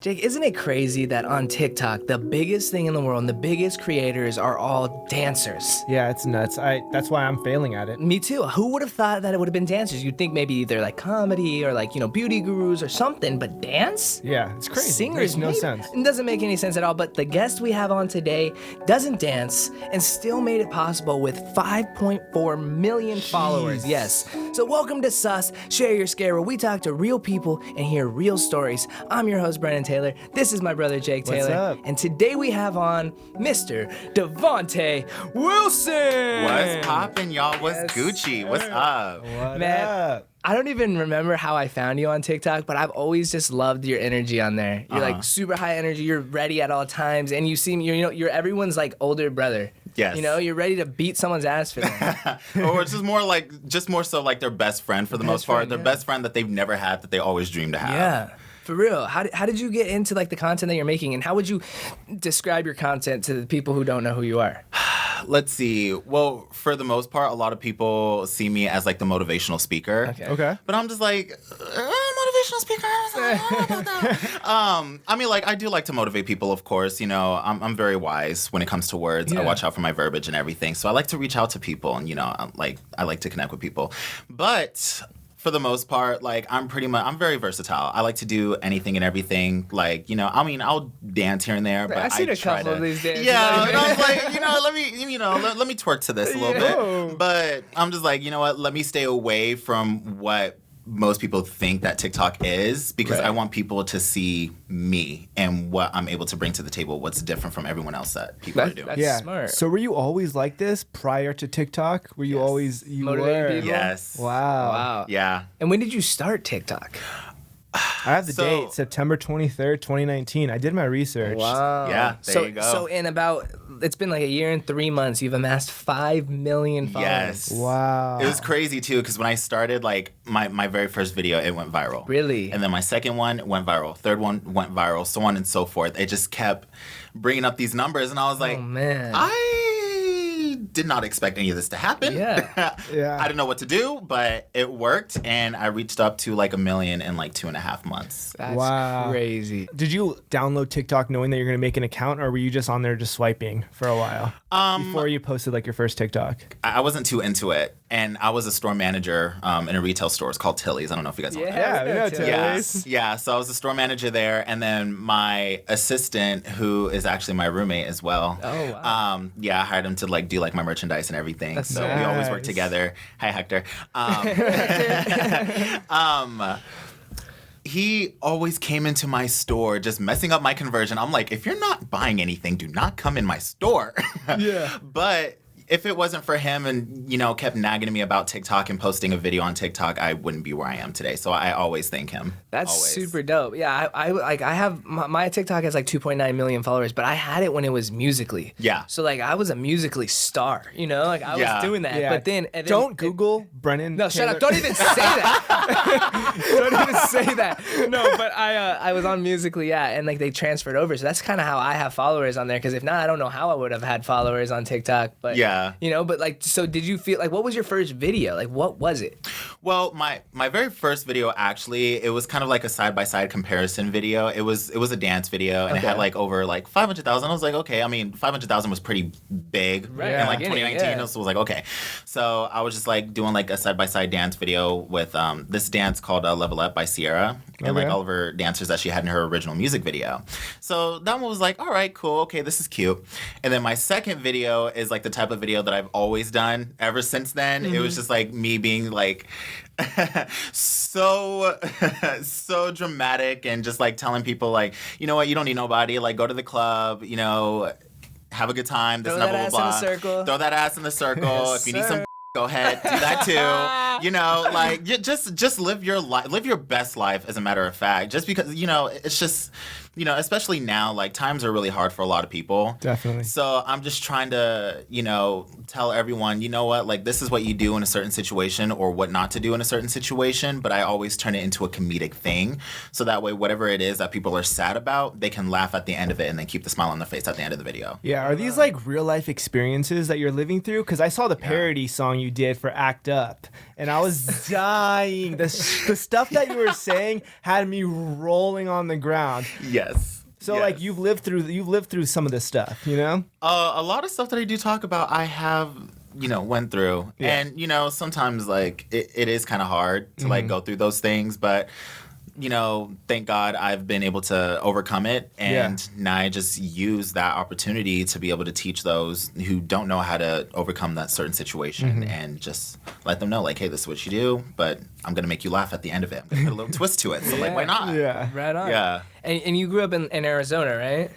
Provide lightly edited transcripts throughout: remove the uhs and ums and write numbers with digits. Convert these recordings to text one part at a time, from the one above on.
Jake, isn't it crazy that on TikTok, the biggest thing in the world and the biggest creators are all dancers? Yeah, it's nuts. That's why I'm failing at it. Me too. Who would have thought that it would have been dancers? You'd think maybe they're like comedy or like, beauty gurus or something, but dance? Yeah, it's crazy. Singers, Makes no sense. It doesn't make any sense at all, but the guest we have on today doesn't dance and still made it possible with 5.4 million followers. Yes. So welcome to Sus, Share Your Scare, where we talk to real people and hear real stories. I'm your host, Brennan Taylor. This is my brother, Jake Taylor. What's up? And today we have on Mr. Davante Wilson. What's poppin', y'all? What's Gucci? What's up? What Man, up? I don't even remember how I found you on TikTok, but I've always just loved your energy on there. You're like super high energy. You're ready at all times, and you seem you're everyone's like older brother. Yes. You're ready to beat someone's ass for them. Or it's just more so like their best friend for the most part. Their best friend that they've never had that they always dream to have. Yeah. For real. How did you get into like the content that you're making, and how would you describe your content to the people who don't know who you are? Let's see. Well, for the most part, a lot of people see me as like the motivational speaker. Okay. But I'm just like, motivational speaker. I mean, like, I do like to motivate people, of course. I'm very wise when it comes to words. Yeah. I watch out for my verbiage and everything. So I like to reach out to people, and I like to connect with people. But for the most part, like, I'm very versatile. I like to do anything and everything. Like, I'll dance here and there, but I've seen a try couple to, of these dances. Yeah, and I was like, let me twerk to this a little bit. But I'm just like, you know what? Let me stay away from what most people think that TikTok is, because I want people to see me and what I'm able to bring to the table, what's different from everyone else that people are doing. That's smart. So were you always like this prior to TikTok? Were you always Motivating people? Yes. Wow. Yeah. And when did you start TikTok? I have the date, September 23rd, 2019. I did my research. Wow. Yeah, there you go. So it's been like a year and 3 months, you've amassed 5 million followers. Yes. Wow. It was crazy too, because when I started, like, my very first video, it went viral. Really? And then my second one went viral. Third one went viral, so on and so forth. It just kept bringing up these numbers, and I was like, oh man. I did not expect any of this to happen. Yeah. Yeah. I didn't know what to do, but it worked, and I reached up to like 1 million in like 2.5 months. That's Wow. crazy. Did you download TikTok knowing that you're going to make an account, or were you just on there just swiping for a while before you posted like your first TikTok? I wasn't too into it, and I was a store manager in a retail store. It's called Tilly's. I don't know if you guys know that. Yeah, we know Yes. Tilly's. Yeah, so I was a store manager there, and then my assistant, who is actually my roommate as well. Oh, wow. I hired him to like do like my merchandise and everything. That's so we always work nice. together. Hi, Hector. He always came into my store just messing up my conversion. I'm like, if you're not buying anything, do not come in my store. Yeah. But if it wasn't for him and, kept nagging me about TikTok and posting a video on TikTok, I wouldn't be where I am today. So I always thank him. That's always. super dope. Yeah, I have my TikTok has like 2.9 million followers, but I had it when it was Musical.ly. Yeah. So like I was a Musical.ly star, like I was doing that. Yeah. But then Don't Google Brennan. No, shut Taylor. up! Don't even say that. Don't even say that. No, but I was on Musical.ly, and like they transferred over, so that's kind of how I have followers on there. Because if not, I don't know how I would have had followers on TikTok. But Yeah. but like, so did you feel like what was your first video? Like, what was it? Well, my very first video, actually, it was kind of like a side-by-side comparison video. It was a dance video, and it had like over like 500,000. I was like, okay. I mean, 500,000 was pretty big Right. in like Beginning, 2019. yeah. So I was like, okay. So I was just like doing like a side-by-side dance video with this dance called Level Up by Sierra, and like Okay. all of her dancers that she had in her original music video. So that one was like, all right, cool. Okay, this is cute. And then my second video is like the type of video that I've always done ever since then. It was just like me being like so dramatic and just like telling people like, you know what, you don't need nobody, like go to the club, have a good time, this Throw and that blah, blah, ass in blah. the circle. Throw that ass in the circle. If you need some go ahead, do that too. Like just live your life, live your best life, as a matter of fact. Just because, it's just, especially now, like times are really hard for a lot of people. Definitely. So I'm just trying to, tell everyone, you know what, like this is what you do in a certain situation or what not to do in a certain situation. But I always turn it into a comedic thing. So that way, whatever it is that people are sad about, they can laugh at the end of it and then keep the smile on their face at the end of the video. Yeah, are these like real life experiences that you're living through? Because I saw the parody song you did for Act Up, and I was dying. The stuff that you were saying had me rolling on the ground. Yes. Yes. So Yes. like you've lived through some of this stuff, you know? A lot of stuff that I do talk about, I have, went through. Yeah. And, sometimes, like, it is kind of hard to, like, go through those things. But, thank God I've been able to overcome it. And now I just use that opportunity to be able to teach those who don't know how to overcome that certain situation and just let them know, like, hey, this is what you do, but I'm going to make you laugh at the end of it. I'm going to put a little twist to it. So, like, why not? Yeah. Right on. Yeah. And you grew up in Arizona, right?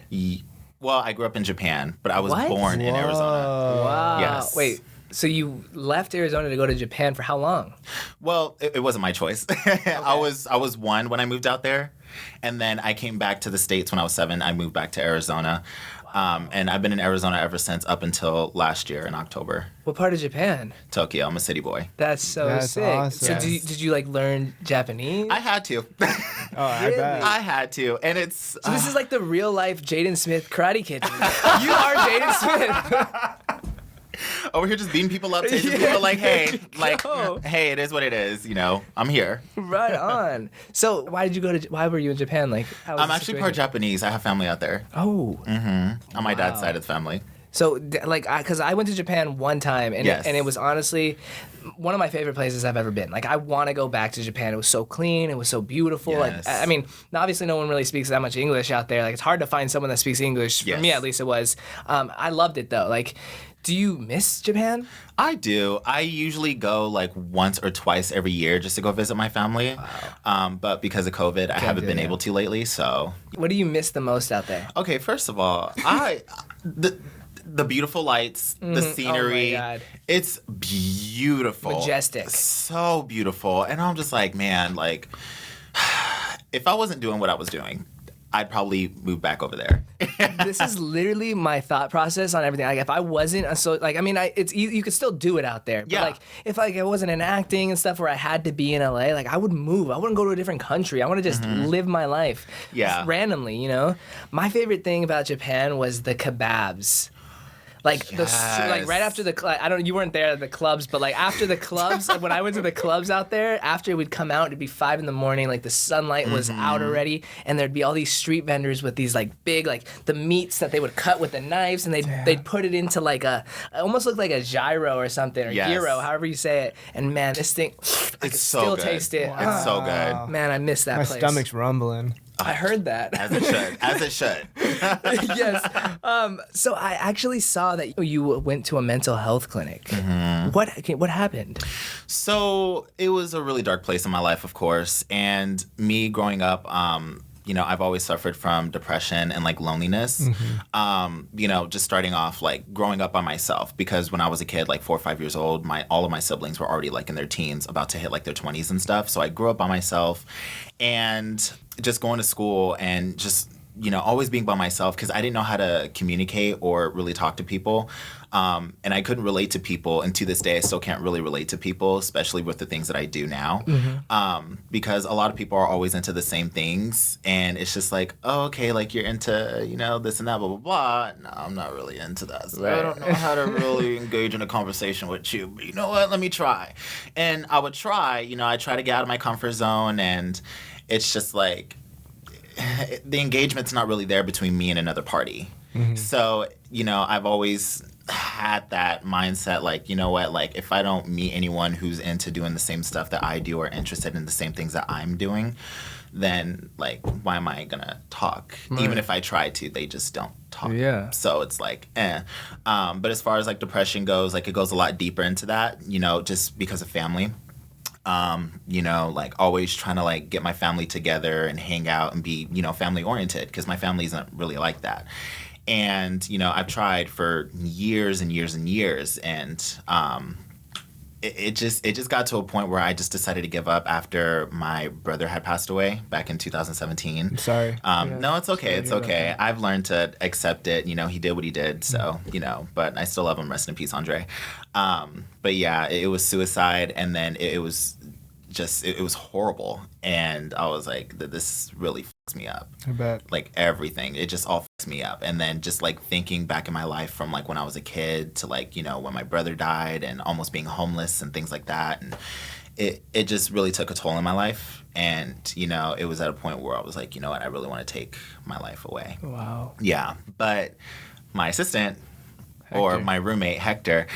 Well, I grew up in Japan, but I was What? born in Arizona. Wow. Yes. Wait. So you left Arizona to go to Japan for how long? Well, it wasn't my choice. I was 1 when I moved out there, and then I came back to the States when I was 7. I moved back to Arizona, and I've been in Arizona ever since, up until last year in October. What part of Japan? Tokyo. I'm a city boy. That's so That's sick. awesome. So did you like learn Japanese? I had to. Oh, I bet. I had to, and it's. So this is like the real life Jaden Smith Karate Kid. You are Jaden Smith. Over here just beating people up, tasing people like, hey, go. hey, it is what it is. I'm here. Right on. So why were you in Japan? Like, how was I'm the actually part situation? Japanese. I have family out there. Oh. On my dad's side of the family. So, because I went to Japan one time, and Yes. and it was honestly one of my favorite places I've ever been. Like, I want to go back to Japan. It was so clean. It was so beautiful. Yes. Like, I mean, obviously, no one really speaks that much English out there. Like, it's hard to find someone that speaks English. Yes. For me, at least, it was. I loved it though. Like, do you miss Japan? I do. I usually go like once or twice every year just to go visit my family. Wow. But because of COVID, I haven't been able to lately. So, What do you miss the most out there? okay, first of all, the beautiful lights, the scenery. Oh my God. It's beautiful. Majestic. So beautiful. And I'm just like, man, like, if I wasn't doing what I was doing, I'd probably move back over there. This is literally my thought process on everything. Like, if I wasn't you could still do it out there. But Yeah. like, if like I wasn't in acting and stuff where I had to be in LA, like I would move. I wouldn't go to a different country. I want to just live my life. Yeah. Just randomly, My favorite thing about Japan was the kebabs. Like like right after you weren't there at the clubs, but like after the clubs, when I went to the clubs out there, after we'd come out, it'd be 5 a.m, like the sunlight was out already, and there'd be all these street vendors with these like big, like the meats that they would cut with the knives, and they'd put it into like it almost looked like a gyro or something, or gyro, however you say it. And man, this thing, I could so still good. taste it. It's so good. Man, I miss that My place. stomach's rumbling. I heard that. As it should. As it should. Yes. So I actually saw that you went to a mental health clinic. What happened? So it was a really dark place in my life, of course. And me growing up, I've always suffered from depression and like loneliness. Just starting off like growing up by myself, because when I was a kid, like 4 or 5 years old, all of my siblings were already like in their teens, about to hit like their 20s and stuff. So I grew up by myself, and just going to school and just always being by myself, because I didn't know how to communicate or really talk to people. And I couldn't relate to people. And to this day, I still can't really relate to people, especially with the things that I do now. Because a lot of people are always into the same things. And it's just like, oh, okay, like you're into, this and that, blah, blah, blah. No, I'm not really into that. So I don't know how to really engage in a conversation with you. But you know what? Let me try. And I would try, I try to get out of my comfort zone. And it's just like, the engagement's not really there between me and another party. So, I've always had that mindset, like, you know what, like if I don't meet anyone who's into doing the same stuff that I do or interested in the same things that I'm doing, then like why am I gonna talk? Even if I try to, they just don't talk. Yeah. So it's like but as far as like depression goes, like it goes a lot deeper into that, just because of family. Like always trying to like get my family together and hang out and be, family oriented, because my family isn't really like that. And, I've tried for years and years and years, and it just got to a point where I just decided to give up after my brother had passed away back in 2017. I'm sorry. No, it's okay. It's okay. I've learned to accept it. He did what he did. So, but I still love him. Rest in peace, Andre. But yeah, it was suicide. And then it was horrible. And I was like, this really fucks me up. I bet. Like everything. It just all fucks me up. And then just like thinking back in my life from like when I was a kid to like, when my brother died and almost being homeless and things like that. And it just really took a toll on my life. And, you know, it was at a point where I was like, you know what, I really want to take my life away. Wow. Yeah. But my assistant, or my roommate, Hector,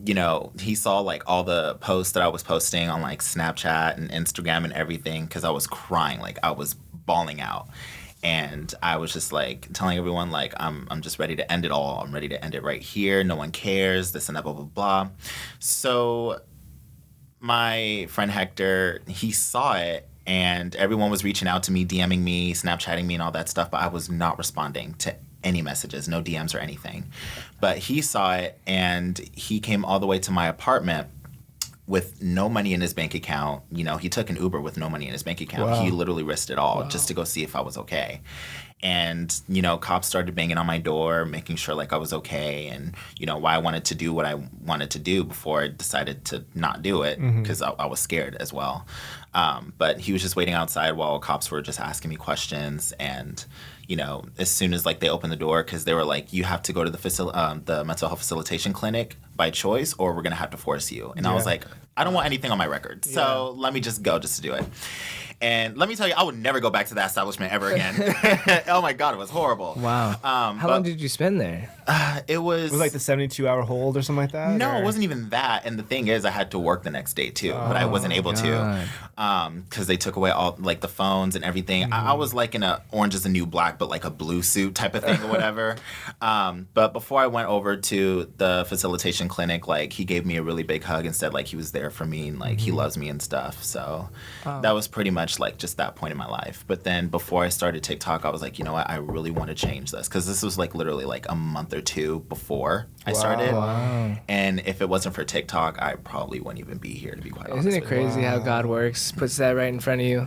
you know, he saw like all the posts that I was posting on like Snapchat and Instagram and everything, because I was crying, like I was bawling out. And I was just like telling everyone like I'm just ready to end it all. I'm ready to end it right here. No one cares, this and that, blah, blah, blah. So my friend Hector, he saw it, and everyone was reaching out to me, DMing me, Snapchatting me and all that stuff, but I was not responding to any messages, no DMs or anything. But he saw it, and he came all the way to my apartment with no money in his bank account. You know, he took an Uber with no money in his bank account. Wow. He literally risked it all just to go see if I was okay. And, you know, cops started banging on my door, making sure like I was okay, and, you know, why I wanted to do what I wanted to do before I decided to not do it, because I was scared as well. But he was just waiting outside while cops were just asking me questions. And, you know, as soon as like they opened the door, because they were like, you have to go to the mental health facilitation clinic by choice, or we're going to have to force you. And I was like, I don't want anything on my record. So let me just go just to do it. And let me tell you, I would never go back to that establishment ever again. Oh my God, it was horrible. Wow. How long did you spend there? It was like the 72-hour hold or something like that? No, or? it wasn't even that. And the thing is, I had to work the next day too, but I wasn't able to because they took away all like the phones and everything. I was like in a Orange is the New Black, but like a blue suit type of thing or whatever. But before I went over to the facilitation clinic, like he gave me a really big hug and said like he was there for me and like he loves me and stuff. So that was pretty much like just that point in my life. But then before I started TikTok, I was like, you know what, I really want to change this, because this was like literally like a month or two before I started. And if it wasn't for TikTok, I probably wouldn't even be here, to be quite honest. Isn't it crazy how God works? Puts that right in front of you.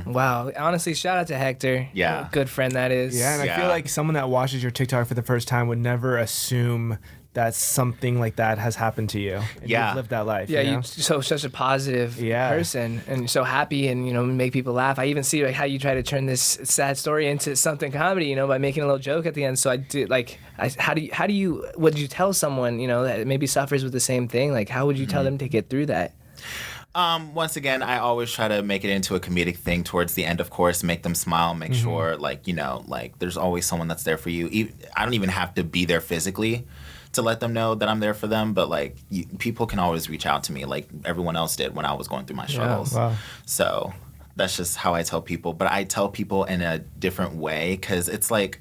Wow. Honestly, shout out to Hector. Yeah. What a good friend that is. Yeah, and I feel like someone that watches your TikTok for the first time would never assume that something like that has happened to you. And you've lived that life. Yeah, you know? you're such a positive person, and so happy, and, you know, make people laugh. I even see like how you try to turn this sad story into something comedy, you know, by making a little joke at the end. So I do like, how do you would you tell someone, you know, that maybe suffers with the same thing? Like, how would you tell them to get through that? Once again, I always try to make it into a comedic thing towards the end, of course, make them smile, make sure, like, you know, like there's always someone that's there for you. I don't even have to be there physically to let them know that I'm there for them, but like people can always reach out to me like everyone else did when I was going through my struggles. So that's just how I tell people. But I tell people in a different way, because it's like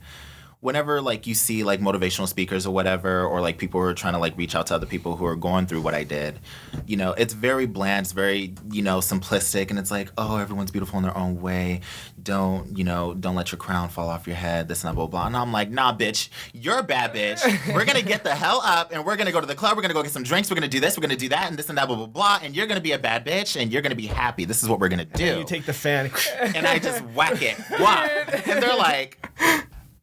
whenever like you see like motivational speakers or whatever, or like people who are trying to like reach out to other people who are going through what I did, you know, it's very bland, it's very, you know, simplistic, and it's like, oh, everyone's beautiful in their own way. Don't let your crown fall off your head, this and that, blah, blah. And I'm like, nah, bitch, you're a bad bitch. We're going to get the hell up, and we're going to go to the club. We're going to go get some drinks. We're going to do this. We're going to do that, and this and that, blah, blah, blah. And you're going to be a bad bitch, and you're going to be happy. This is what we're going to do. And you take the fan. And I just whack it. Whack. And they're like, okay,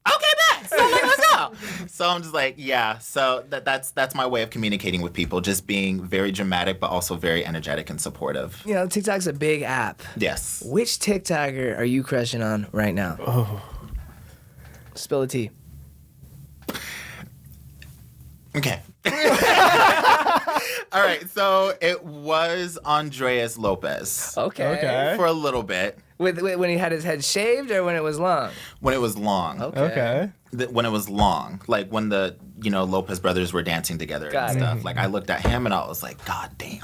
bet. So like, let's go. So I'm just like, yeah. So that's my way of communicating with people, just being very dramatic, but also very energetic and supportive. You know, TikTok's a big app. Yes. Which TikToker are you crushing on right now? Oh. Spill the tea. Okay. All right. So it was Andreas Lopez. Okay. For a little bit. When he had his head shaved, or when it was long? When it was long. Okay. When it was long, like when the Lopez brothers were dancing together and stuff. Like I looked at him and I was like, God damn,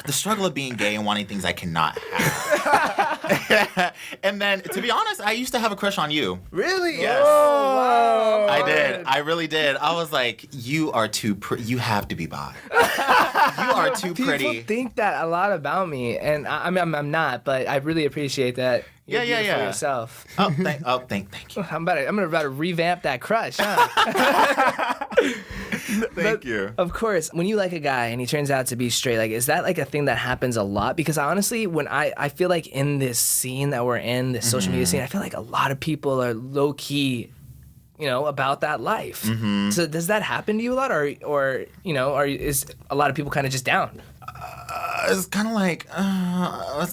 the struggle of being gay and wanting things I cannot have. And then, to be honest, I used to have a crush on you. Really? Yes. Oh, wow. I did. I really did. I was like, you are too pretty. You have to be bi. You are too pretty. People think that a lot about me, and I mean, I'm not, but I really appreciate that. You're beautiful yourself. Thank you. I'm about to revamp that crush, huh? Thank you. Of course, when you like a guy and he turns out to be straight, like, is that like a thing that happens a lot? Because honestly, when I feel like in this scene that we're in, this social media scene, I feel like a lot of people are low key, about that life. So does that happen to you a lot, or is a lot of people kind of just down? It's kind of like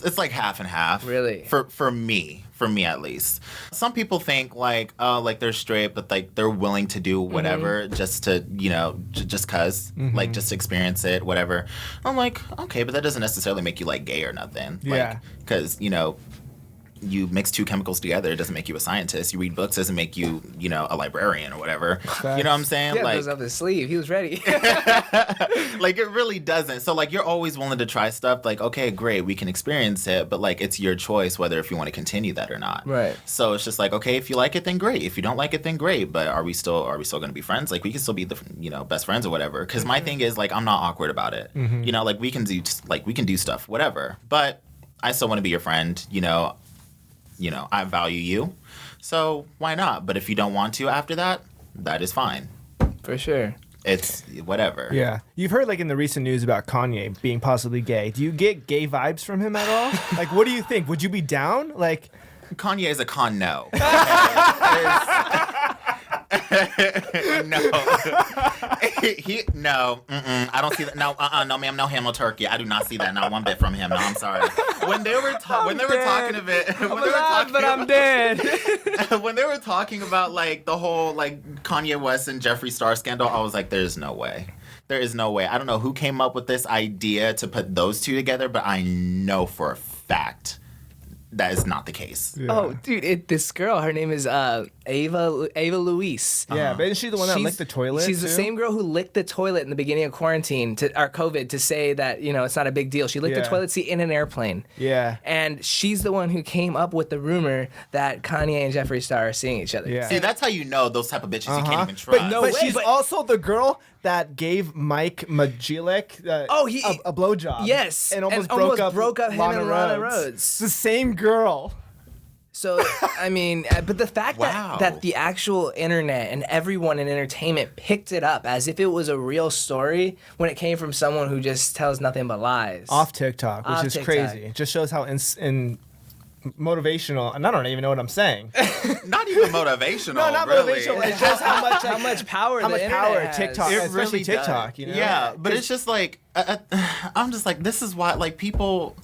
it's like half and half. Really? For me for me at least. Some people think like, oh, like they're straight, but like they're willing to do whatever just to, you know, just cause, like just experience it, whatever. I'm like, okay, but that doesn't necessarily make you like gay or nothing. Yeah. Like, because, you know, you mix two chemicals together, it doesn't make you a scientist. You read books, doesn't make you, you know, a librarian or whatever. Facts. You know what I'm saying? Yeah, like, goes up his sleeve. He was ready. like it really doesn't. So like you're always willing to try stuff. Like, okay, great, we can experience it, but like it's your choice whether if you want to continue that or not. Right. So it's just like, okay, if you like it, then great. If you don't like it, then great. But are we still going to be friends? Like we can still be the, you know, best friends or whatever. Because my thing is like I'm not awkward about it. You know, like we can do stuff, whatever. But I still want to be your friend. You know, I value you, so why not? But if you don't want to after that, that is fine. For sure. It's whatever. Yeah. You've heard like in the recent news about Kanye being possibly gay. Do you get gay vibes from him at all? Like, what do you think? Would you be down? Like, Kanye is a con no. No. I don't see that. No, no, ma'am, no ham, no turkey. I do not see that. Not one bit from him. No, I'm sorry. When they were talking But I'm dead. when they were talking about like the whole like Kanye West and Jeffree Star scandal, I was like, there's no way. There is no way. I don't know who came up with this idea to put those two together, but I know for a fact that is not the case. yeah. Oh, dude, this girl, her name is Ava Louise. Yeah, but isn't she the one that licked the toilet? She's the same girl who licked the toilet in the beginning of quarantine or COVID to say that, you know, it's not a big deal. She licked the toilet seat in an airplane. Yeah. And she's the one who came up with the rumor that Kanye and Jeffree Star are seeing each other. Yeah. See, that's how you know those type of bitches you can't even trust. But she's also the girl that gave Mike Majalik a blowjob. Yes. And almost broke up him and Lana Rhodes. It's the same girl. So, I mean, but the fact that the actual internet and everyone in entertainment picked it up as if it was a real story when it came from someone who just tells nothing but lies. Off TikTok, which is crazy. It just shows how motivational, and I don't even know what I'm saying. Not even motivational. No, not really. motivational. It shows how much power how the much internet power has. TikTok, It especially really TikTok. does. You know? Yeah, but it's just like I'm just like, this is why like people.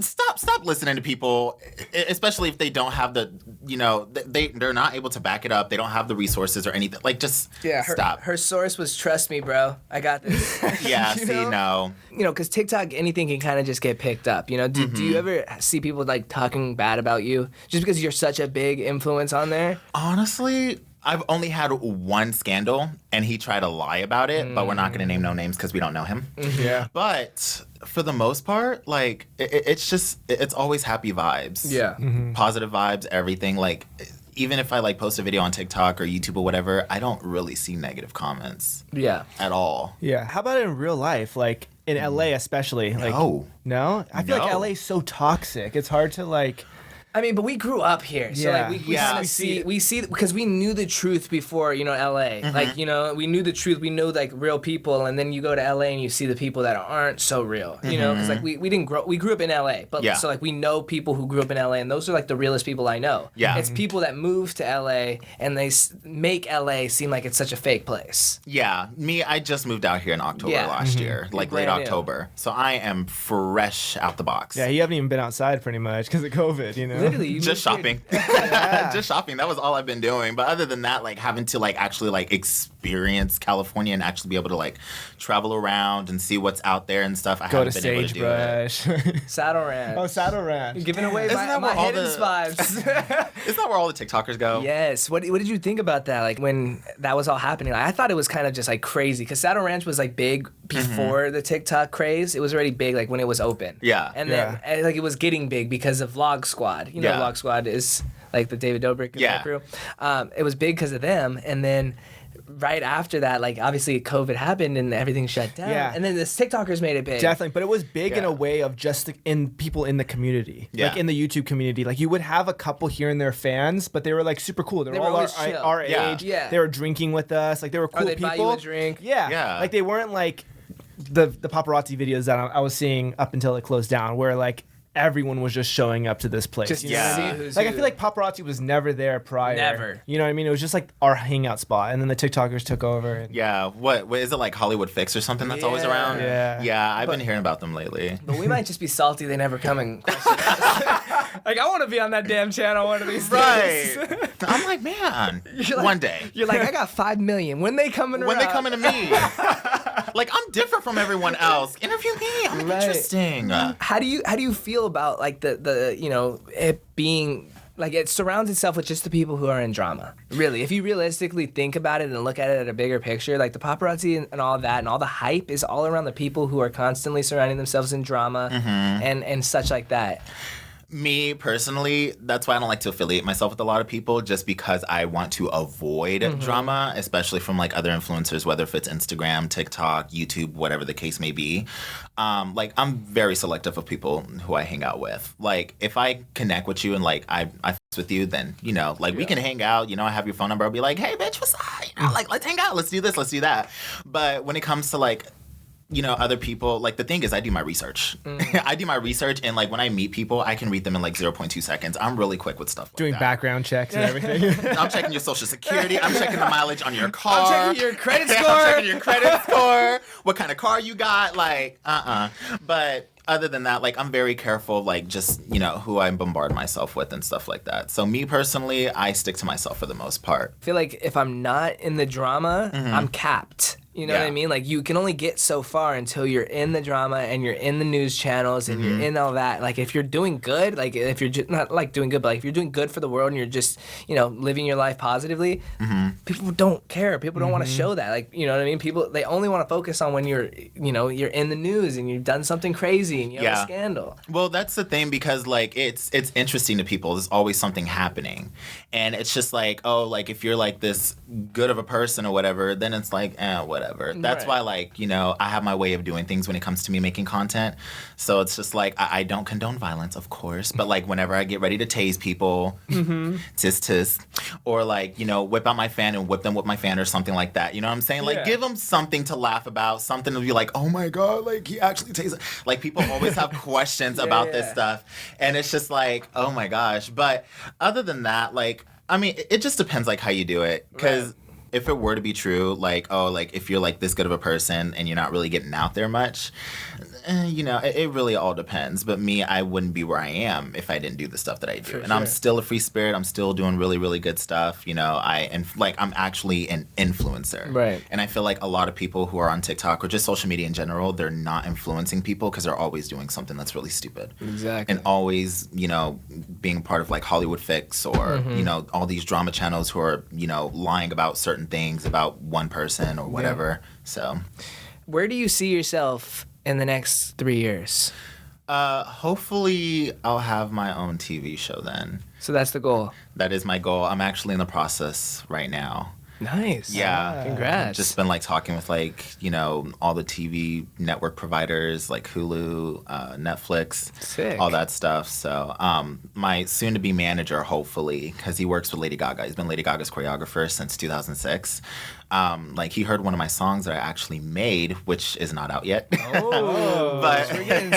Stop listening to people, especially if they don't have the, you know, they're not able to back it up. They don't have the resources or anything. Like, just stop. Her source was, trust me, bro. I got this. Yeah, No. You know, because TikTok, anything can kind of just get picked up. You know, do you ever see people like talking bad about you just because you're such a big influence on there? Honestly, I've only had one scandal, and he tried to lie about it, but we're not going to name no names because we don't know him. Yeah. But for the most part, like, it's always happy vibes. Yeah. Positive vibes, everything. Like, even if I, like, post a video on TikTok or YouTube or whatever, I don't really see negative comments. Yeah. At all. Yeah. How about in real life? Like, in LA especially. Like, No? I feel like LA is so toxic. It's hard to, like... I mean, but we grew up here, so like we see because we knew the truth before, you know, LA. Like, you know, we knew the truth. We know like real people, and then you go to LA and you see the people that aren't so real. You know, because like we grew up in LA, but so like we know people who grew up in LA, and those are like the realest people I know. Yeah, it's people that move to LA and they make LA seem like it's such a fake place. Yeah, I just moved out here in October last year, like late October, so I am fresh out the box. Yeah, you haven't even been outside pretty much because of COVID. You know. Literally, just shopping. Just shopping. That was all I've been doing. But other than that, like having to like actually like experience California and actually be able to like travel around and see what's out there and stuff. I haven't been able to do it. Saddle Ranch. Oh, Saddle Ranch. You're giving away my hidden vibes. Isn't that where all the TikTokers go? Yes. What did you think about that? Like when that was all happening, like, I thought it was kind of just like crazy because Saddle Ranch was like big before the TikTok craze. It was already big like when it was open. Yeah. And then like it was getting big because of Vlog Squad. You know, Vlog Squad is like the David Dobrik and that crew. It was big because of them, and then right after that, like obviously COVID happened and everything shut down. Yeah. And then the TikTokers made it big. Definitely, but it was big in a way of just in people in the community, like in the YouTube community. Like you would have a couple here and there fans, but they were like super cool. They were all our age. Yeah. They were drinking with us. Like they were cool people. Buy you a drink. Yeah. Like they weren't like the paparazzi videos that I was seeing up until it closed down, where like everyone was just showing up to this place. Just see who's like who. I feel like paparazzi was never there prior. Never. You know what I mean? It was just like our hangout spot, and then the TikTokers took over. And what is it, like Hollywood Fix or something that's always around? Yeah. I've been hearing about them lately. But we might just be salty they never come and question us. Like, I want to be on that damn channel one of these days. Right. I'm like, man, one day. You're like, I got 5 million. When they coming around? When they coming to me. Like, I'm different from everyone else. Interview me. I'm interesting. How do you feel about like the it being like it surrounds itself with just the people who are in drama? Really, if you realistically think about it and look at it at a bigger picture, like the paparazzi and all that and all the hype is all around the people who are constantly surrounding themselves in drama and such like that. Me personally, that's why I don't like to affiliate myself with a lot of people, just because I want to avoid drama, especially from like other influencers, whether if it's Instagram, TikTok, YouTube, whatever the case may be. Like, I'm very selective of people who I hang out with. Like, if I connect with you and like I with you, then we can hang out. I have your phone number. I'll be like, hey bitch, what's up? Like, let's hang out, let's do this, let's do that. But when it comes to like other people, like, the thing is, I do my research. I do my research, and like when I meet people, I can read them in like 0.2 seconds. I'm really quick with stuff. Doing background checks and everything. I'm checking your social security. I'm checking the mileage on your car. I'm checking your credit score. I'm checking your credit score. What kind of car you got? Like, But other than that, like, I'm very careful, like, just, who I bombard myself with and stuff like that. So me personally, I stick to myself for the most part. I feel like if I'm not in the drama, I'm capped. You know what I mean? Like, you can only get so far until you're in the drama and you're in the news channels and you're in all that. Like, if you're doing good, like, if you're not, like, doing good, but, like, if you're doing good for the world and you're just, living your life positively, people don't care. People don't want to show that. Like, you know what I mean? People, they only want to focus on when you're, you're in the news and you've done something crazy and you have a scandal. Well, that's the thing, because, like, it's interesting to people. There's always something happening. And it's just like, oh, like, if you're, like, this good of a person or whatever, then it's like, whatever. That's why, like, I have my way of doing things when it comes to me making content. So it's just like, I don't condone violence, of course. But, like, whenever I get ready to tase people, tis, or, like, whip out my fan and whip them with my fan or something like that. You know what I'm saying? Like, give them something to laugh about, something to be like, oh, my God, like, he actually tased. Like, people always have questions about this stuff. And it's just like, oh, my gosh. But other than that, like, I mean, it just depends, like, how you do it. Because if it were to be true, like, oh, like, if you're, like, this good of a person and you're not really getting out there much, it really all depends. But me, I wouldn't be where I am if I didn't do the stuff that I do. I'm still a free spirit. I'm still doing really, really good stuff. I'm actually an influencer. Right. And I feel like a lot of people who are on TikTok or just social media in general, they're not influencing people because they're always doing something that's really stupid. Exactly. And always, being part of, like, Hollywood Fix or, all these drama channels who are, lying about certain things about one person or whatever. So, where do you see yourself in the next 3 years? Hopefully I'll have my own TV show then. So that's the goal. That is my goal. I'm actually in the process right now. Nice. Yeah. Congrats. Just been, like, talking with, like, all the TV network providers, like Hulu, Netflix, Sick. All that stuff. So my soon-to-be manager, hopefully, because he works with Lady Gaga. He's been Lady Gaga's choreographer since 2006. Like, he heard one of my songs that I actually made, which is not out yet. Oh, but we're getting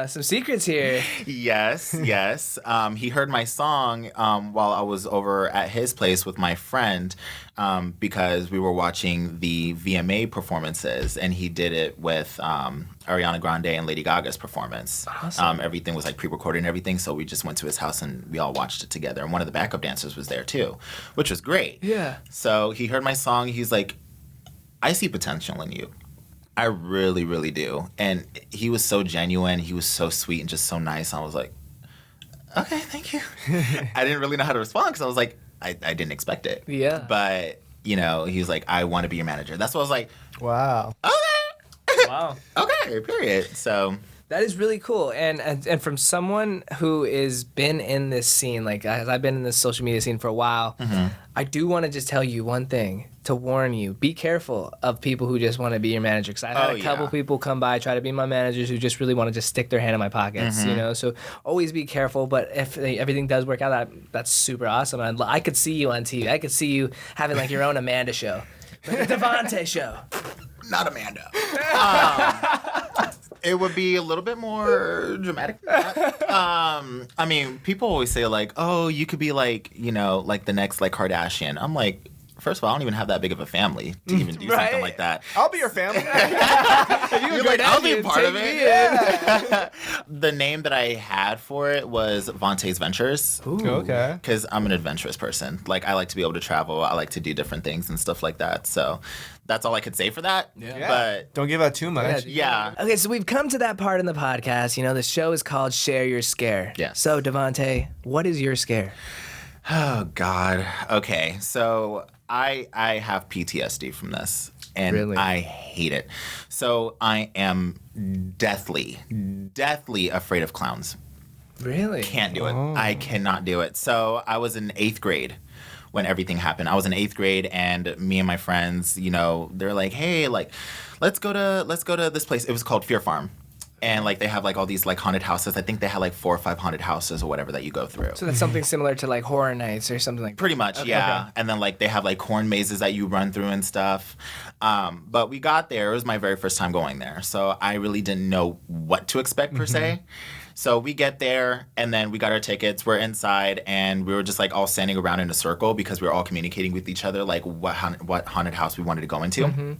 some secrets here. Yes. He heard my song while I was over at his place with my friend, because we were watching the VMA performances, and he did it with Ariana Grande and Lady Gaga's performance. Awesome. Everything was, like, pre-recorded and everything, so we just went to his house and we all watched it together. And one of the backup dancers was there too, which was great. Yeah. So he heard my song. He's like, I see potential in you. I really, really do. And he was so genuine. He was so sweet and just so nice. I was like, okay, thank you. I didn't really know how to respond because I was like, I didn't expect it. Yeah. But, he was like, I want to be your manager. That's what I was like, wow. Okay. Wow. Okay, period. So that is really cool. And from someone who has been in this scene, like, as I've been in this social media scene for a while, I do want to just tell you one thing to warn you. Be careful of people who just want to be your manager. Because I've had a couple people come by, try to be my managers who just really want to just stick their hand in my pockets, So always be careful. But if everything does work out, that's super awesome. I could see you on TV. I could see you having, like, your own Amanda show. Like a Davante show. Not Amanda. It would be a little bit more dramatic. I mean, people always say, like, oh, you could be like, like the next, like, Kardashian. I'm like, First of all, I don't even have that big of a family to even do something like that. I'll be your family. You're like, I'll be a part of it. Yeah. The name that I had for it was Vante's Ventures. Ooh. Okay. Because I'm an adventurous person. Like, I like to be able to travel. I like to do different things and stuff like that. So that's all I could say for that. Yeah. But don't give out too much. Yeah. Okay, so we've come to that part in the podcast. You know, the show is called Share Your Scare. Yeah. So, Davante, what is your scare? Oh, God. Okay. So I have PTSD from this. And really? I hate it. So I am deathly afraid of clowns. Really? Can't do it. I cannot do it. So I was in 8th grade when everything happened. I was in 8th grade, and me and my friends, you know, they're like, hey, like, let's go to this place. It was called Fear Farm. And, like, they have, like, all these, like, haunted houses. I think they had, like, 4 or 5 haunted houses or whatever that you go through. So that's something similar to, like, Horror Nights or something like that? Pretty much, yeah. Okay. And then, like, they have, like, corn mazes that you run through and stuff. But we got there. It was my very first time going there. So I really didn't know what to expect, per se. So we get there, and then we got our tickets. We're inside, and we were just, like, all standing around in a circle because we were all communicating with each other, like, what haunted house we wanted to go into. Mm-hmm.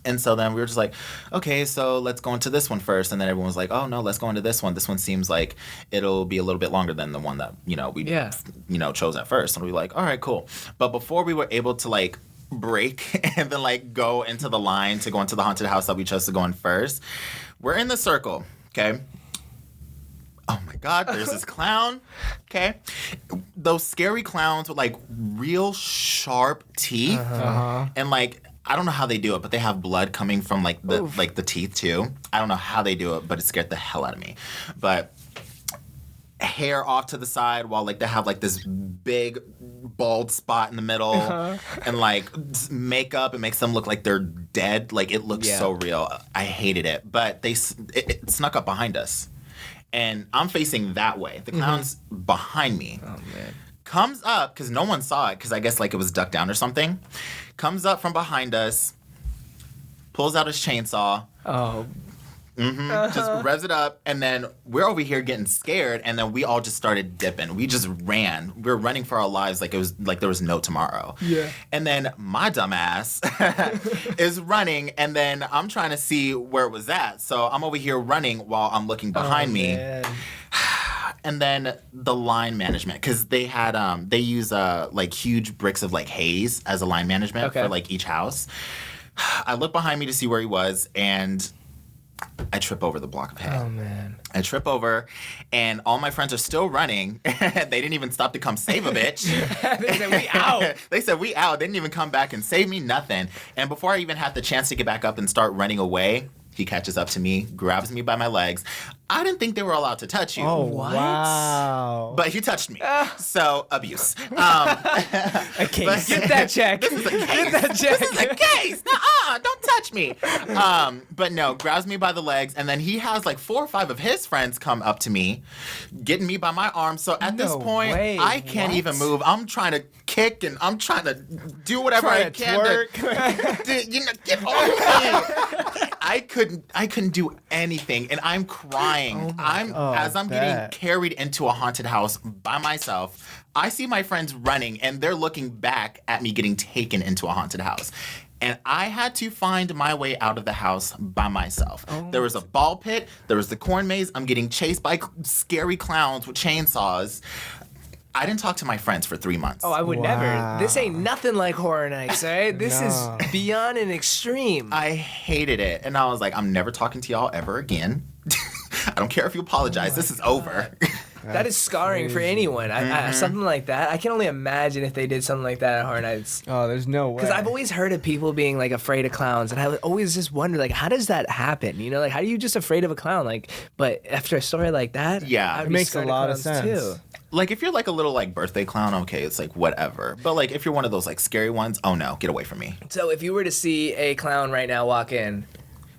And so then we were just like, okay, so let's go into this one first. And then everyone was like, oh, no, let's go into this one. This one seems like it'll be a little bit longer than the one that, you know, we chose at first. And we were like, all right, cool. But before we were able to, like, break and then, like, go into the line to go into the haunted house that we chose to go in first, we're in the circle, okay? Oh, my God, there's this clown, okay? Those scary clowns with, like, real sharp teeth. And, like, I don't know how they do it, but they have blood coming from like the teeth too. I don't know how they do it, but it scared the hell out of me. But hair off to the side while like they have like this big bald spot in the middle and like makeup. It makes them look like they're dead. Like it looks so real. I hated it, but it snuck up behind us, and I'm facing that way. The clown's behind me. Oh man. Comes up, because no one saw it, because I guess like it was ducked down or something. Comes up from behind us, pulls out his chainsaw. Oh. Just revs it up, and then we're over here getting scared, and then we all just started dipping. We just ran. We were running for our lives like it was like there was no tomorrow. Yeah. And then my dumb ass is running, and then I'm trying to see where it was at. So I'm over here running while I'm looking behind me. Man. And then the line management, because they had they use like huge bricks of like haze as a line management for like each house. I look behind me to see where he was, and I trip over the block of hay. Oh man! I trip over, and all my friends are still running. They didn't even stop to come save a bitch. They said we out. They said we out. They didn't even come back and save me nothing. And before I even had the chance to get back up and start running away, he catches up to me, grabs me by my legs. I didn't think they were allowed to touch you. Oh, what? Wow. But he touched me. So, abuse. A case. Get that check. This is a case. Get that check. This is a case. Nuh-uh. Don't touch me. But no, grabs me by the legs. And then he has like 4 or 5 of his friends come up to me, getting me by my arm. So at this point, I can't even move. I'm trying to kick and I'm trying to do whatever I can to get over me. I couldn't do anything, and I'm crying. As I'm getting carried into a haunted house by myself. I see my friends running, and they're looking back at me getting taken into a haunted house. And I had to find my way out of the house by myself. There was a ball pit. There was the corn maze. I'm getting chased by scary clowns with chainsaws. I didn't talk to my friends for 3 months. Oh, I would never. This ain't nothing like Horror Nights, right? This is beyond an extreme. I hated it. And I was like, I'm never talking to y'all ever again. I don't care if you apologize. This is over. That is scarring for anyone. Something like that. I can only imagine if they did something like that at Horror Nights. Oh, there's no way. Because I've always heard of people being like afraid of clowns, and I always just wonder like, how does that happen? You know, like how are you just afraid of a clown? Like, but after a story like that, it makes a lot of sense too. Like if you're like a little like birthday clown, okay, it's like whatever. But like if you're one of those like scary ones, oh no, get away from me. So if you were to see a clown right now walk in.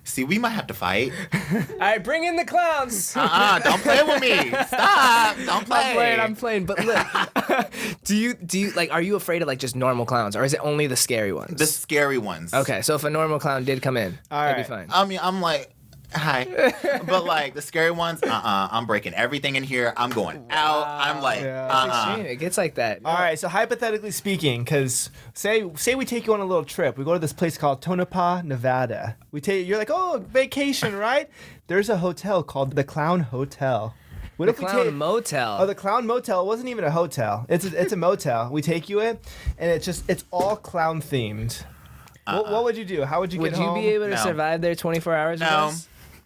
See, we might have to fight. All right, bring in the clowns. Don't play with me. Stop. Don't play. I'm playing. But look, do you like? Are you afraid of like just normal clowns, or is it only the scary ones? The scary ones. Okay, so if a normal clown did come in, that'd be fine. I mean, I'm like, hi. But like the scary ones, I'm breaking everything in here. I'm going out. I'm like, It gets like that. All right, so hypothetically speaking, because say we take you on a little trip. We go to this place called Tonopah, Nevada. You're like, oh, vacation, right? There's a hotel called the Clown Hotel. What the Clown Motel. Oh, the Clown Motel wasn't even a hotel. It's a motel. We take you in, and it's all clown themed. What would you do? How would you get home? Would you be able to survive there 24 hours? No.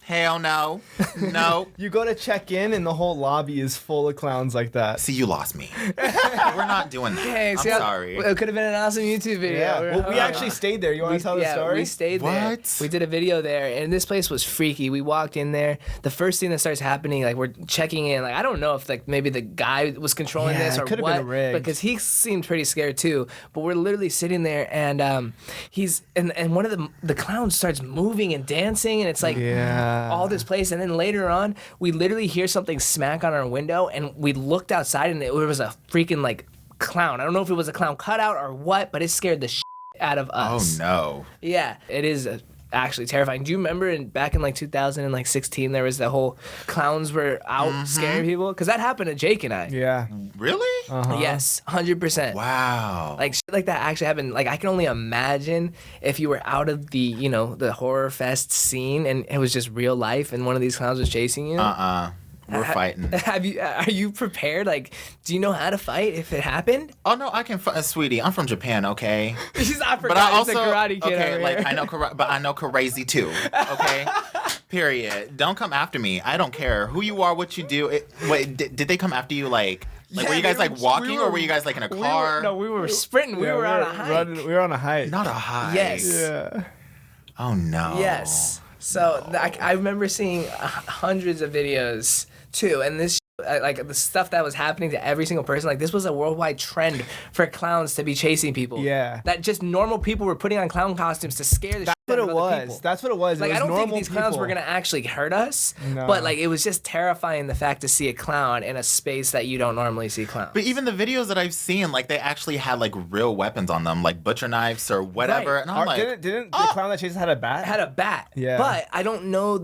Hell no. No. You go to check in and the whole lobby is full of clowns like that. See, you lost me. We're not doing that. Okay, I'm sorry. It could have been an awesome YouTube video. Yeah. Well, we actually stayed there. You want to tell the story? We stayed there. What? We did a video there, and this place was freaky. We walked in there. The first thing that starts happening, like we're checking in. Like I don't know if like maybe the guy was controlling this or could have what, been rigged. because he seemed pretty scared too. But we're literally sitting there, and he's and one of the clowns starts moving and dancing, and it's like all this place. And then later on, we literally hear something smack on our window, and we looked outside, and it was a freaking like clown. I don't know if it was a clown cutout or what, but it scared the out of us. Oh no! Yeah, it is actually terrifying. Do you remember back in like 2016, there was the whole clowns were out scaring people? Because that happened to Jake and I. Yeah. Really? Yes, 100%. Wow. Like shit like that actually happened. Like I can only imagine if you were out of the the horror fest scene and it was just real life and one of these clowns was chasing you. We're fighting. Are you prepared? Like, do you know how to fight if it happened? Oh no, I can fight, sweetie. I'm from Japan, okay. He's not But I also a karate kid. okay, over like here. I know, but I know crazy too. Okay. Period. Don't come after me. I don't care who you are, what you do. Wait, did they come after you like? Like, were you guys like walking or were you guys like in a car? We were sprinting. We were on a hike. We were on a hike. Not a hike. Yes. Yeah. Oh no. Yes. So I remember seeing hundreds of videos too, and this like the stuff that was happening to every single person. Like this was a worldwide trend for clowns to be chasing people. Yeah. That just normal people were putting on clown costumes to scare the shit out of other people. That's what it was. Like it was I don't think these clowns people. were gonna actually hurt us, No. but like it was just terrifying the fact to see a clown in a space that you don't normally see clowns. But even the videos that I've seen, like they actually had like real weapons on them, like butcher knives or whatever. Right. And I'm like, didn't the clown that chased us had a bat? Had a bat. Yeah. But I don't know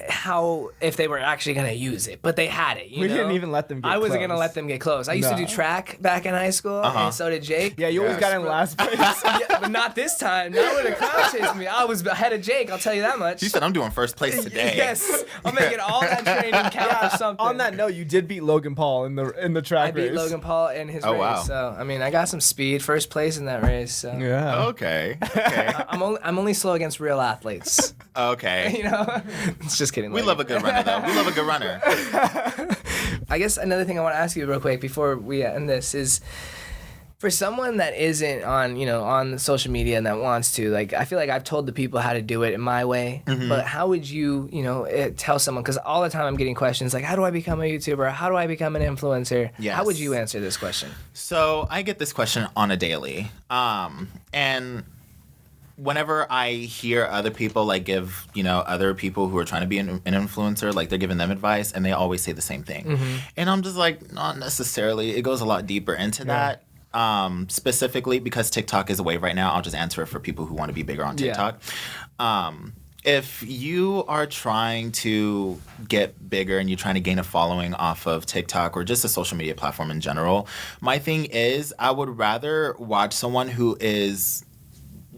how if they were actually gonna use it, but they had it. We didn't even let them get I wasn't gonna close. let them get close. I used to do track back in high school, and so did Jake. Yeah, you always got in last place. Yeah, but not this time. Not when a clown chased me. I was ahead of Jake. I'll tell you that much. she said I'm doing first place today. Yes, I'm making all that training count for something. On that note, you did beat Logan Paul in the track I beat race. Logan Paul in his Oh, race. wow. So I mean, I got some speed, first place in that race. So. Yeah. Okay. Okay. I'm only slow against real athletes. Okay. You know, it's just kidding. We love a good runner though. We love a good runner. I guess another thing I want to ask you real quick before we end this is, for someone that isn't on social media and that wants to, like, I feel like I've told the people how to do it in my way, but how would you, tell someone? Because all the time I'm getting questions like, how do I become a YouTuber? How do I become an influencer? Yes. How would you answer this question? So I get this question on a daily, and whenever I hear other people like give, other people who are trying to be an influencer, like they're giving them advice and they always say the same thing. And I'm just like, not necessarily. It goes a lot deeper into that. Specifically because TikTok is a wave right now. I'll just answer it for people who want to be bigger on TikTok. If you are trying to get bigger and you're trying to gain a following off of TikTok or just a social media platform in general, my thing is I would rather watch someone who is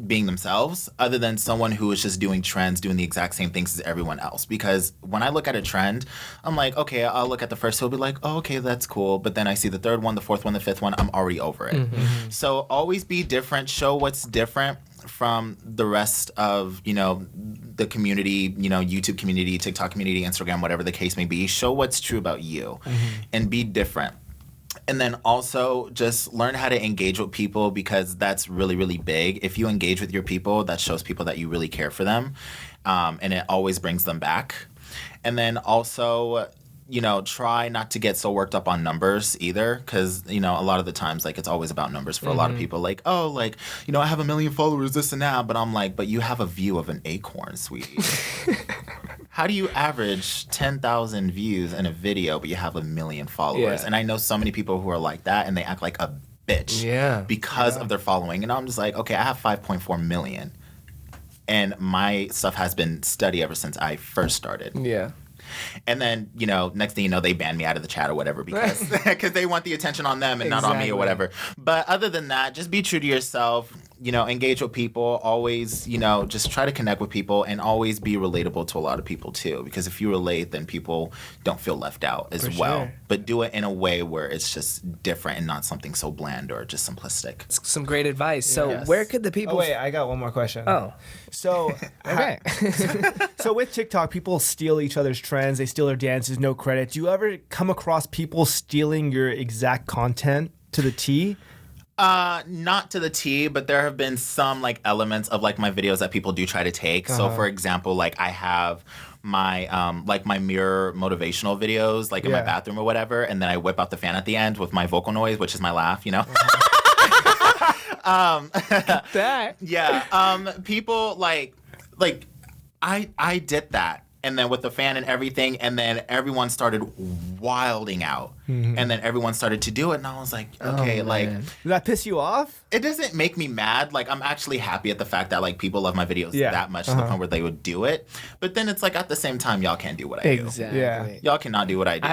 being themselves other than someone who is just doing trends, doing the exact same things as everyone else. Because when I look at a trend, I'm like, okay, I'll look at the first two, be like, oh, okay, that's cool. But then I see the third one, the fourth one, the fifth one, I'm already over it. So always be different, show what's different from the rest of, the community, YouTube community, TikTok community, Instagram, whatever the case may be. Show what's true about you and be different. And then also just learn how to engage with people because that's really, really big. If you engage with your people, that shows people that you really care for them. And it always brings them back. And then also, try not to get so worked up on numbers either. Because, a lot of the times, like, it's always about numbers for a lot of people. Like, oh, like, I have 1 million followers, this and that. But I'm like, but you have a view of an acorn, sweetie. How do you average 10,000 views in a video, but you have 1 million followers? Yeah. And I know so many people who are like that, and they act like a bitch because of their following. And I'm just like, okay, I have 5.4 million. and my stuff has been steady ever since I first started. Yeah. And then, next thing you know, they ban me out of the chat or whatever because they want the attention on them and not on me or whatever. But other than that, just be true to yourself, engage with people, always, just try to connect with people and always be relatable to a lot of people too. Because if you relate, then people don't feel left out as well. Sure. But do it in a way where it's just different and not something so bland or just simplistic. Some great advice. So where could the people... Oh, wait, I got one more question. Oh. So, okay. So with TikTok, people steal each other's trends. They steal their dances, no credit. Do you ever come across people stealing your exact content to the T? Not to the T, but there have been some elements of my videos that people do try to take. So for example, I have my my mirror motivational videos in my bathroom or whatever, and then I whip out the fan at the end with my vocal noise, which is my laugh, that. Yeah. People I did that. And then with the fan and everything, and then everyone started wilding out. Mm-hmm. And then everyone started to do it, and I was like, okay, Did that piss you off? It doesn't make me mad. I'm actually happy at the fact that people love my videos that much to the point where they would do it. But then it's at the same time, y'all can't do what I do. Exactly. Yeah. Y'all cannot do what I do.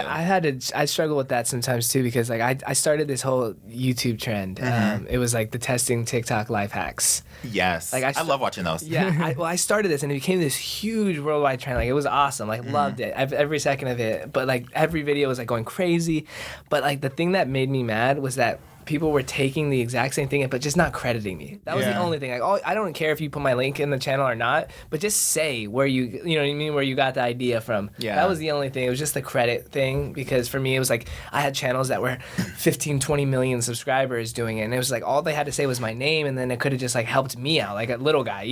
I struggle with that sometimes too because I started this whole YouTube trend. Mm-hmm. It was the testing TikTok life hacks. Yes. I love watching those. Yeah. I started this and it became this huge worldwide trend. It was awesome. Loved it. Every second of it. But every video was going crazy. But the thing that made me mad was that people were taking the exact same thing but just not crediting me. That was the only thing. I don't care if you put my link in the channel or not, but just say where you know what I mean, where you got the idea from. Yeah. That was the only thing. It was just the credit thing because for me it was I had channels that were 15, 20 million subscribers doing it, and it was all they had to say was my name, and then it could have just helped me out a little guy,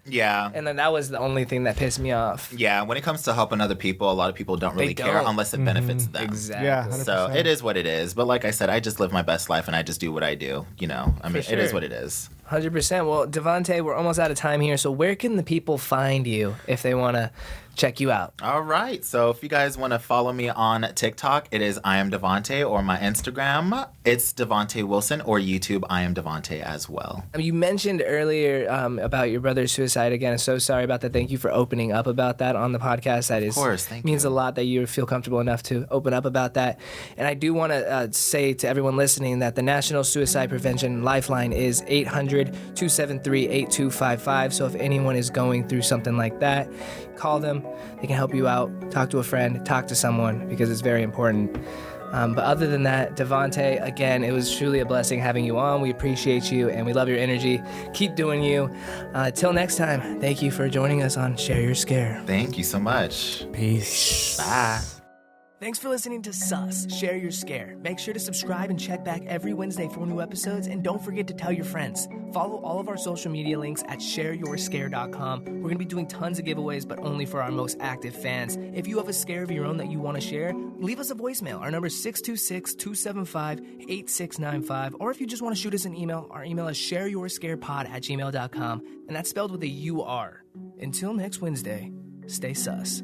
Yeah. And then that was the only thing that pissed me off. Yeah, when it comes to helping other people, a lot of people don't really care unless it benefits them. Exactly. Yeah, 100%. So it is what it is. But like I said, I just live my best life and I just do what I do. It is what it is. 100%. Well, Davante, we're almost out of time here. So where can the people find you if they want to check you out? All right. So if you guys want to follow me on TikTok, it is I am Davante, or my Instagram, it's Davante Wilson, or YouTube, I am Davante as well. You mentioned earlier about your brother's suicide. Again, I'm so sorry about that. Thank you for opening up about that on the podcast. That is, of course, means a lot that you feel comfortable enough to open up about that. And I do want to say to everyone listening that the National Suicide Prevention Lifeline is 800-273-8255. So if anyone is going through something like that, call them. They can help you out. Talk to a friend. Talk to someone because it's very important. But other than that, Davante, again, it was truly a blessing having you on. We appreciate you and we love your energy. Keep doing you. Till next time, thank you for joining us on Share Your Scare. Thank you so much. Peace. Bye. Thanks for listening to Sus, Share Your Scare. Make sure to subscribe and check back every Wednesday for new episodes, and don't forget to tell your friends. Follow all of our social media links at shareyourscare.com. We're going to be doing tons of giveaways, but only for our most active fans. If you have a scare of your own that you want to share, leave us a voicemail. Our number is 626-275-8695. Or if you just want to shoot us an email, our email is shareyourscarepod@gmail.com, and that's spelled with a U-R. Until next Wednesday, stay sus.